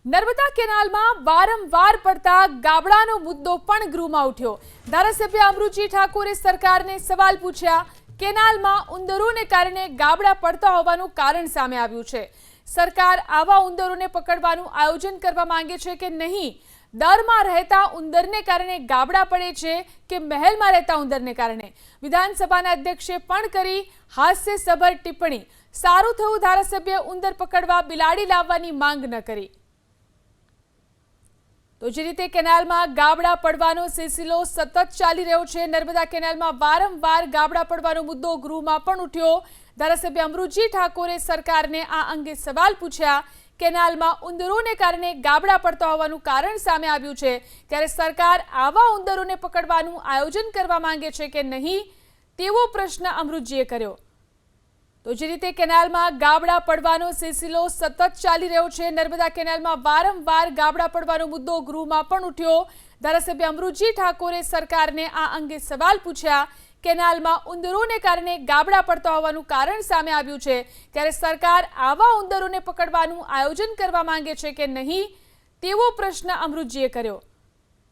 નર્મદા કેનાલમાં વારંવાર પડતા ગાબડાનો મુદ્દો પણ ગૃહમાં ઉઠ્યો। ધારાસભ્ય અમૃતજી ઠાકોરે સરકારને સવાલ પૂછ્યા। કેનાલમાં ઉંદરોને કારણે ગાબડા પડતા હોવાનું કારણ સામે આવ્યું છે। સરકાર આવા ઉંદરોને પકડવાનું આયોજન કરવા માંગે છે કે નહીં? દરમાં રહેતા ઉંદરને કારણે ગાબડા પડે છે કે મહેલમાં રહેતા ઉંદરને કારણે? વિધાનસભાના અધ્યક્ષે પણ કરી હાસ્યસભર ટિપ્પણી। સારું થયું ધારાસભ્ય ઉંદર પકડવા બિલાડી લાવવાની માંગ ન કરી। તો જે રીતે કેનાલમાં ગાબડા પડવાનો સિલસિલો સતત ચાલી રહ્યો છે। નર્મદા કેનાલમાં વારંવાર ગાબડા પડવાનો મુદ્દો ગૃહમાં પણ ઉઠ્યો। ધારાસભ્ય અમૃતજી ઠાકોરે સરકારને આ અંગે સવાલ પૂછ્યા। કેનાલમાં ઉંદરોને કારણે ગાબડા પડતા હોવાનું કારણ સામે આવ્યું છે, ત્યારે સરકાર આવા ઉંદરોને પકડવાનું આયોજન કરવા માંગે છે કે નહીં, તેવો પ્રશ્ન અમૃતજીએ કર્યો। તો જે રીતે કેનાલમાં ગાબડા પડવાનો સિલસિલો સતત ચાલી રહ્યો છે। નર્મદા કેનાલમાં વારંવાર ગાબડા પડવાનો મુદ્દો ગૃહમાં પણ ઉઠ્યો। ધારાસભ્ય અમૃતજી ઠાકોરે સરકારને આ અંગે સવાલ પૂછ્યા। કેનાલમાં ઉંદરોને કારણે ગાબડા પડતા હોવાનું કારણ સામે આવ્યું છે, ત્યારે સરકાર આવા ઉંદરોને પકડવાનું આયોજન કરવા માંગે છે કે નહીં, તેવો પ્રશ્ન અમૃતજીએ કર્યો।